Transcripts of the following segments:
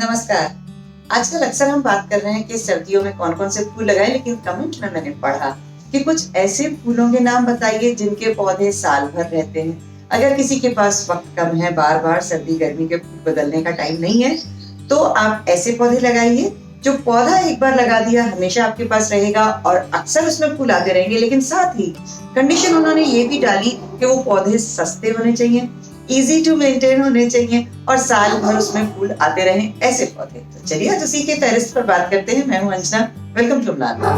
नमस्कार। आजकल अक्सर हम बात कर रहे हैं कि सर्दियों में कौन कौन से फूल लगाएं, लेकिन कमेंट में मैंने पढ़ा कि कुछ ऐसे फूलों के नाम बताइए जिनके पौधे साल भर रहते हैं। अगर किसी के पास वक्त कम है, बार बार सर्दी गर्मी के फूल बदलने का टाइम नहीं है, तो आप ऐसे पौधे लगाइए जो पौधा एक बार लगा दिया हमेशा आपके पास रहेगा और अक्सर उसमें फूल आते रहेंगे। लेकिन साथ ही कंडीशन उन्होंने ये भी डाली कि वो पौधे सस्ते होने चाहिए, इजी टू मेंटेन होने चाहिए और साल भर उसमें फूल आते रहें, ऐसे पौधे। तो चलिए आज उसी के फेहरिस्त पर बात करते हैं। मैं हूं अंजना, वेलकम टू मलाला।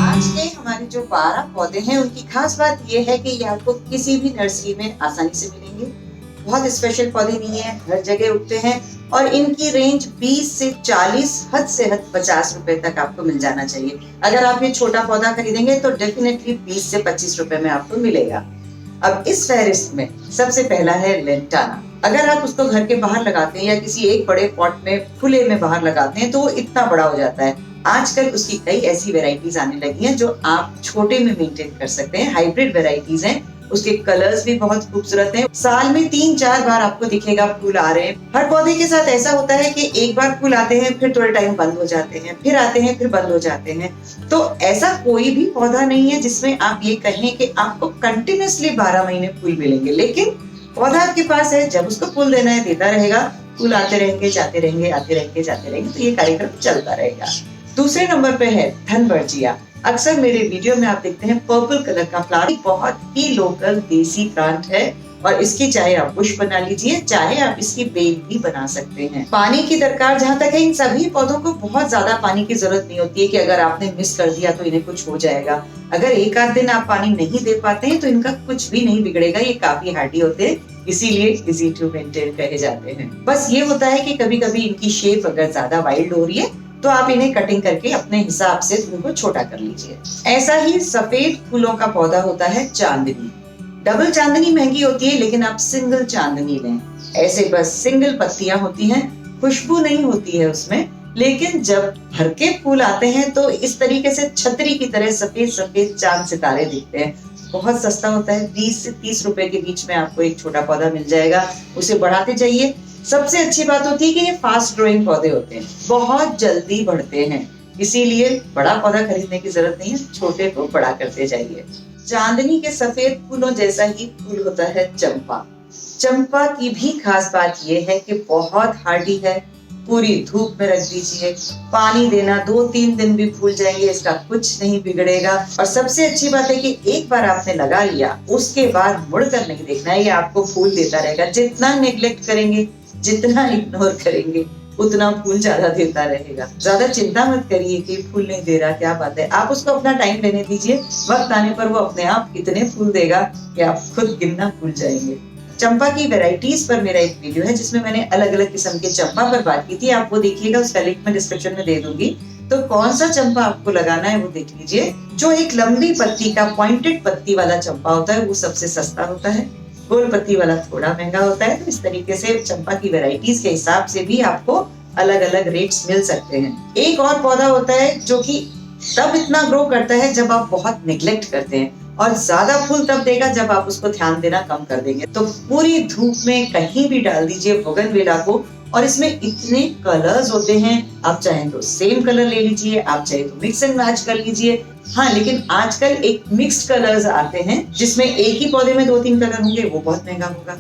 आज के हमारे जो 12 पौधे हैं उनकी खास बात यह है कि ये आपको किसी भी नर्सरी में आसानी से मिलेंगे। बहुत स्पेशल पौधे नहीं है, हर जगह उगते हैं और इनकी रेंज 20 से 40, हद से हद 50 रुपए तक आपको मिल जाना चाहिए। अगर आप ये छोटा पौधा खरीदेंगे तो डेफिनेटली 20 से 25 रुपए में आपको मिलेगा। अब इस फेहरिस्त में सबसे पहला है लेंटाना। अगर आप उसको घर के बाहर लगाते हैं या किसी एक बड़े पॉट में खुले में बाहर लगाते हैं तो वो इतना बड़ा हो जाता है। आजकल उसकी कई ऐसी वेराइटीज आने लगी हैं जो आप छोटे में मेंटेन कर सकते हैं। हाइब्रिड वेराइटीज हैं, उसके कलर्स भी बहुत खूबसूरत हैं। साल में 3-4 बार आपको दिखेगा फूल आ रहे हैं। हर पौधे के साथ ऐसा होता है कि एक बार फूल आते हैं, फिर थोड़े टाइम बंद हो जाते हैं, फिर आते हैं, फिर बंद हो जाते हैं। तो ऐसा कोई भी पौधा नहीं है जिसमें आप ये कहें कि आपको कंटिन्यूअसली 12 महीने फूल मिलेंगे। लेकिन पौधा आपके पास है, जब उसको फूल देना है देता रहेगा, फूल आते रहेंगे, जाते रहेंगे, आते रहेंगे, जाते रहेंगे, तो ये कार्यक्रम चलता रहेगा। दूसरे नंबर पे है धनवर्जिया। अक्सर मेरे वीडियो में आप देखते हैं पर्पल कलर का फ्लावर, बहुत ही लोकल देसी प्लांट है और इसकी चाहे आप बुश बना लीजिए, चाहे आप इसकी बेल भी बना सकते हैं। पानी की दरकार जहाँ तक है, इन सभी पौधों को बहुत ज्यादा पानी की जरूरत नहीं होती है कि अगर आपने मिस कर दिया तो इन्हें कुछ हो जाएगा। अगर एक आध दिन आप पानी नहीं दे पाते हैं तो इनका कुछ भी नहीं बिगड़ेगा। ये काफी हार्डी होते हैं, इसीलिए इजी टू मेंटेन कहे जाते हैं। बस ये होता है कि कभी कभी इनकी शेप अगर ज्यादा वाइल्ड हो रही है तो आप इन्हें कटिंग करके अपने हिसाब से उनको छोटा कर लीजिए। ऐसा ही सफेद फूलों का पौधा होता है चांदनी। डबल चांदनी महंगी होती है, लेकिन आप सिंगल चांदनी लें। ऐसे बस सिंगल पत्तियां होती हैं, खुशबू नहीं होती है उसमें, लेकिन जब भर के फूल आते हैं तो इस तरीके से छतरी की तरह सफेद सफेद चांद सितारे दिखते हैं। बहुत सस्ता होता है, 20 से 30 रुपए के बीच में आपको एक छोटा पौधा मिल जाएगा। उसे बढ़ाते जाइए। सबसे अच्छी बात होती है कि ये फास्ट ग्रोइंग पौधे होते हैं, बहुत जल्दी बढ़ते हैं, इसीलिए बड़ा पौधा खरीदने की जरूरत नहीं है, छोटे को बड़ा करते जाइए। चांदनी के सफेद फूलों जैसा ही फूल होता है चंपा। चंपा की भी खास बात यह है कि बहुत हार्डी है। पूरी धूप में रख दीजिए, पानी देना, 2-3 दिन भी फूल जाएंगे, इसका कुछ नहीं बिगड़ेगा। और सबसे अच्छी बात है कि एक बार आपने लगा लिया, उसके बाद मुड़कर नहीं देखना है, ये आपको फूल देता रहेगा। जितना नेग्लेक्ट करेंगे, जितना इग्नोर करेंगे, उतना फूल ज्यादा देता रहेगा। ज्यादा चिंता मत करिए कि फूल नहीं दे रहा, क्या बात है। आप उसको अपना टाइम लेने दीजिए, वक्त आने पर वो अपने आप इतने फूल देगा कि आप खुद गिनना भूल जाएंगे। चंपा की वैरायटीज पर मेरा एक वीडियो है जिसमें मैंने अलग अलग किस्म के चंपा पर बात की थी, आप वो देखिएगा, उसका लिंक मैं डिस्क्रिप्शन में दे दूंगी। तो कौन सा चंपा आपको लगाना है वो देख लीजिए। जो एक लंबी पत्ती का पॉइंटेड पत्ती वाला चंपा होता है वो सबसे सस्ता होता है, गोल पत्ती वाला थोड़ा महंगा होता है। तो इस तरीके से चंपा की वैरायटीज के हिसाब से भी आपको अलग अलग रेट्स मिल सकते हैं। एक और पौधा होता है जो कि तब इतना ग्रो करता है जब आप बहुत निग्लेक्ट करते हैं, और ज्यादा फूल तब देगा जब आप उसको ध्यान देना कम कर देंगे। तो पूरी धूप में कहीं भी डाल दीजिए बोगनविला को, और इसमें इतने कलर्स होते हैं, आप चाहें तो सेम कलर ले लीजिए, आप चाहे तो मिक्स एंड मैच कर लीजिए। हाँ, लेकिन आजकल एक मिक्स्ड कलर्स आते हैं जिसमें एक ही पौधे में 2-3 कलर होंगे, वो बहुत महंगा होगा।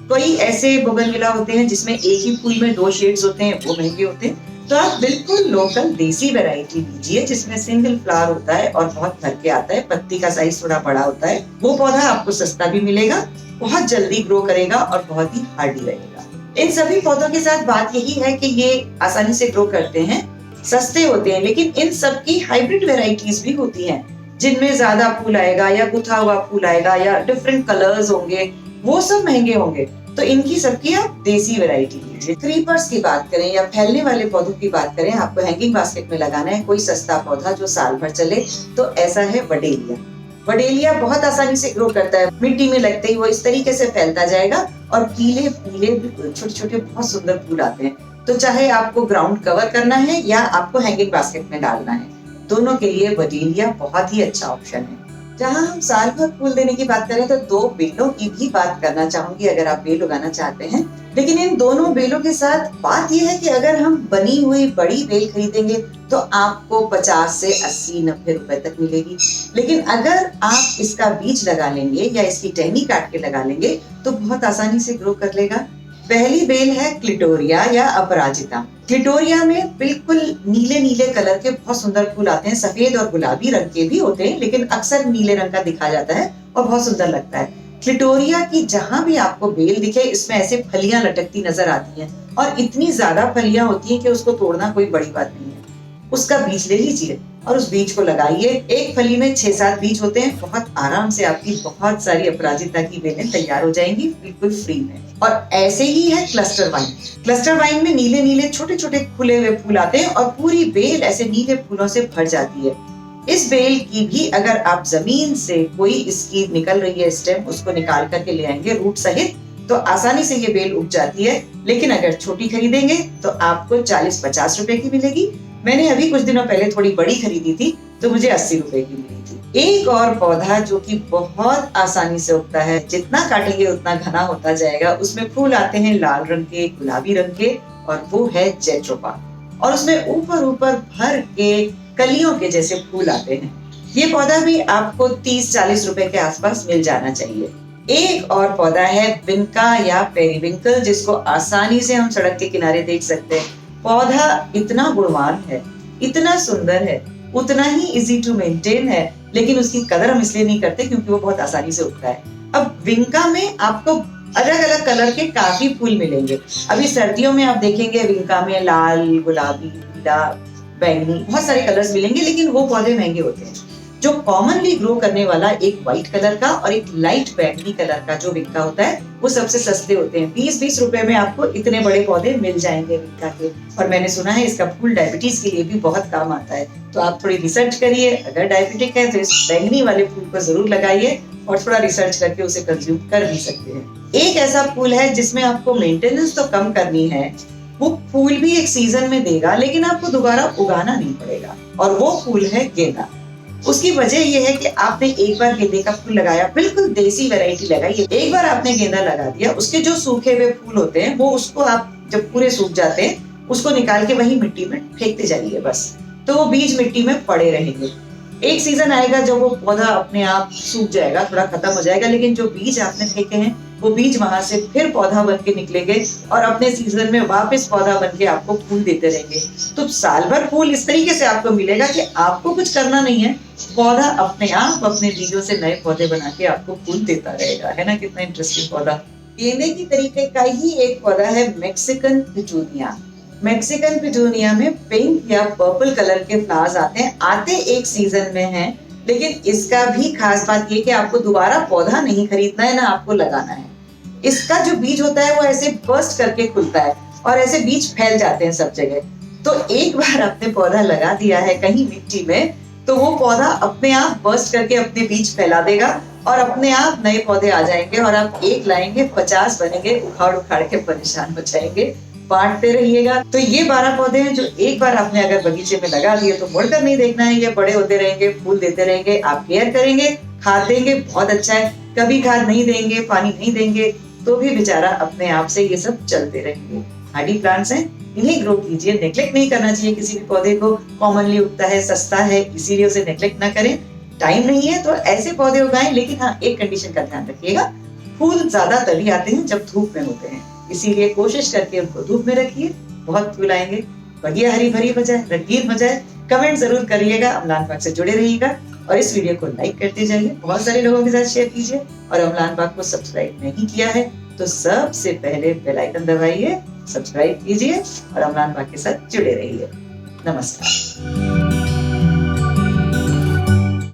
कोई ऐसे बोगनविला होते हैं जिसमें एक ही फूल में 2 शेड्स होते हैं, वो महंगे होते हैं। तो आप बिल्कुल लोकल देसी वैरायटी लीजिए जिसमें सिंगल फ्लावर होता है और बहुत भर के आता है, पत्ती का साइज थोड़ा बड़ा होता है। वो पौधा आपको सस्ता भी मिलेगा, बहुत जल्दी ग्रो करेगा और बहुत ही हार्डी रहेगा। इन सभी पौधों के साथ बात यही है कि ये आसानी से ग्रो करते हैं, सस्ते होते हैं, लेकिन इन सब की हाइब्रिड वेराइटीज भी होती हैं जिनमें ज्यादा फूल आएगा या गुथा हुआ फूल आएगा या डिफरेंट कलर्स होंगे, वो सब महंगे होंगे। तो इनकी सबकी आप देसी वैरायटी लीजिए। क्रीपर्स की बात करें या फैलने वाले पौधों की बात करें, आपको हैंगिंग बास्केट में लगाना है कोई सस्ता पौधा जो साल भर चले, तो ऐसा है वडेलिया। वडेलिया बहुत आसानी से ग्रो करता है, मिट्टी में लगते ही वो इस तरीके से फैलता जाएगा और पीले पीले छोटे छोटे बहुत सुंदर फूल आते हैं। तो चाहे आपको ग्राउंड कवर करना है या आपको हैंगिंग बास्केट में डालना है, दोनों के लिए वडेलिया बहुत ही अच्छा ऑप्शन है। जहाँ हम साल भर फूल देने की बात करें तो 2 बेलों की भी बात करना चाहूंगी अगर आप बेल उगाना चाहते हैं। लेकिन इन दोनों बेलों के साथ बात यह है कि अगर हम बनी हुई बड़ी बेल खरीदेंगे तो आपको 50 से 80-90 रुपए तक मिलेगी। लेकिन अगर आप इसका बीज लगा लेंगे या इसकी टहनी काट के लगा लेंगे तो बहुत आसानी से ग्रो कर लेगा। पहली बेल है क्लिटोरिया या अपराजिता। क्लिटोरिया में बिल्कुल नीले नीले कलर के बहुत सुंदर फूल आते हैं, सफेद और गुलाबी रंग के भी होते हैं, लेकिन अक्सर नीले रंग का दिखा जाता है और बहुत सुंदर लगता है। क्लिटोरिया की जहां भी आपको बेल दिखे इसमें ऐसे फलियां लटकती नजर आती हैं और इतनी ज्यादा फलियां होती हैं कि उसको तोड़ना कोई बड़ी बात नहीं है। उसका बीज ले लीजिए और उस बीज को लगाइए। एक फली में 6-7 बीज होते हैं। बहुत आराम से आपकी बहुत सारी अपराजिता की बेलें तैयार हो जाएंगी बिल्कुल फ्री में। और ऐसे ही है क्लस्टर वाइन। क्लस्टर वाइन में नीले नीले छोटे छोटे खुले हुए फूल आते हैं और पूरी बेल ऐसे नीले फूलों से भर जाती है। इस बेल की भी अगर आप जमीन से कोई इसकी निकल रही है स्टेम उसको निकाल करके ले आएंगे रूट सहित तो आसानी से ये बेल उग जाती है। लेकिन अगर छोटी खरीदेंगे तो आपको 40-50 रुपए की मिलेगी। मैंने अभी कुछ दिनों पहले थोड़ी बड़ी खरीदी थी तो मुझे 80 रुपए की मिली थी। एक और पौधा जो कि बहुत आसानी से उगता है, जितना काटेंगे उतना घना होता जाएगा। उसमें फूल आते हैं लाल रंग के, गुलाबी रंग के, और वो है जेट्रोपा। और उसमें ऊपर ऊपर भर के कलियों के जैसे फूल आते हैं। ये पौधा भी आपको 30-40 रुपए के आसपास मिल जाना चाहिए। एक और पौधा है विनका या पेरीविंकल, जिसको आसानी से हम सड़क के किनारे देख सकते हैं। पौधा इतना गुणवान है, इतना सुंदर है, उतना ही इजी टू मेंटेन है, लेकिन उसकी कदर हम इसलिए नहीं करते क्योंकि वो बहुत आसानी से उगता है। अब विंका में आपको अलग अलग कलर के काफी फूल मिलेंगे। अभी सर्दियों में आप देखेंगे विंका में लाल, गुलाबी, पीला, बैंगनी बहुत सारे कलर्स मिलेंगे, लेकिन वो पौधे महंगे होते हैं। जो कॉमनली ग्रो करने वाला एक व्हाइट कलर का और एक लाइट बैंगनी कलर का जो विंका होता है वो सबसे सस्ते होते हैं। 20-20 रुपए में आपको इतने बड़े पौधे मिल जाएंगे विंका के। और मैंने सुना है इसका फूल डायबिटीज के लिए भी बहुत काम आता है। तो आप थोड़ी रिसर्च करिए, अगर डायबिटिक है तो इस बैंगनी वाले फूल को जरूर लगाइए और थोड़ा रिसर्च करके उसे कंज्यूम कर भी सकते हैं। एक ऐसा फूल है जिसमें आपको मेंटेनेंस तो कम करनी है, वो फूल भी एक सीजन में देगा लेकिन आपको दोबारा उगाना नहीं पड़ेगा, और वो फूल है गेंदा। उसकी वजह यह है कि आपने एक बार गेंदे का फूल लगाया, बिल्कुल देसी वैरायटी लगाई, एक बार आपने गेंदा लगा दिया, उसके जो सूखे हुए फूल होते हैं वो उसको आप जब पूरे सूख जाते हैं उसको निकाल के वही मिट्टी में फेंकते जाइए बस, तो वो बीज मिट्टी में पड़े रहेंगे। एक सीजन आएगा जब वो पौधा अपने आप सूख जाएगा, थोड़ा खत्म हो जाएगा, लेकिन जो बीज आपने फेंके हैं वो बीज वहां से फिर पौधा बन के निकलेंगे और अपने सीजन में वापस पौधा बन के आपको फूल देते रहेंगे। तो साल भर फूल इस तरीके से आपको मिलेगा कि आपको कुछ करना नहीं है, पौधा अपने आप अपने बीजों से नए पौधे बना के आपको फूल देता रहेगा। है ना कितना इंटरेस्टिंग पौधा। गेंदे की तरीके का ही एक पौधा है मैक्सिकन पिटूनिया। मैक्सिकन पिटूनिया में पिंक या पर्पल कलर के फ्लावर्स आते एक सीजन में हैं, लेकिन इसका भी खास बात ये कि आपको दोबारा पौधा नहीं खरीदना है ना आपको लगाना है। इसका जो बीज होता है वो ऐसे बर्स्ट करके खुलता है और ऐसे बीज फैल जाते हैं सब जगह। तो एक बार आपने पौधा लगा दिया है कहीं मिट्टी में तो वो पौधा अपने आप बर्स्ट करके अपने बीज फैला देगा और अपने आप नए पौधे आ जाएंगे और आप एक लाएंगे 50 बनेंगे, उखाड़ उखाड़ के परेशान हो जाएंगे। बांटते रहिएगा। तो ये 12 पौधे हैं जो एक बार आपने अगर बगीचे में लगा दिए तो मुड़कर नहीं देखना है, ये बड़े होते रहेंगे, फूल देते रहेंगे, आप केयर करेंगे, खाद देंगे, बहुत अच्छा है। कभी खाद नहीं देंगे, पानी नहीं देंगे तो भी बेचारा अपने आप से ये सब चलते रहेंगे। हार्डी प्लांट्स हैं, इन्हें ग्रो कीजिए, नेग्लेक्ट नहीं करना चाहिए किसी भी पौधे को। कॉमनली उगता है, सस्ता है, इसीलिए उसे नेग्लेक्ट ना करें। टाइम नहीं है तो ऐसे पौधे उगाएं, लेकिन हाँ एक कंडीशन का ध्यान रखिएगा, फूल ज्यादा तभी आते हैं जब धूप में होते हैं, इसीलिए कोशिश करके उनको धूप में रखिए, बहुत फूल आएंगे, बढ़िया हरी भरी हो जाए, रंगीन हो जाए। कमेंट जरूर करिएगा, अम्लान बाग से जुड़े रहिएगा और इस वीडियो को लाइक करते जाइए, बहुत सारे लोगों के साथ शेयर कीजिए। और अम्लान बाग को सब्सक्राइब नहीं किया है तो सबसे पहले बेल आइकन दबाइए, सब्सक्राइब कीजिए और अम्लान बाग के साथ जुड़े रहिए। नमस्कार।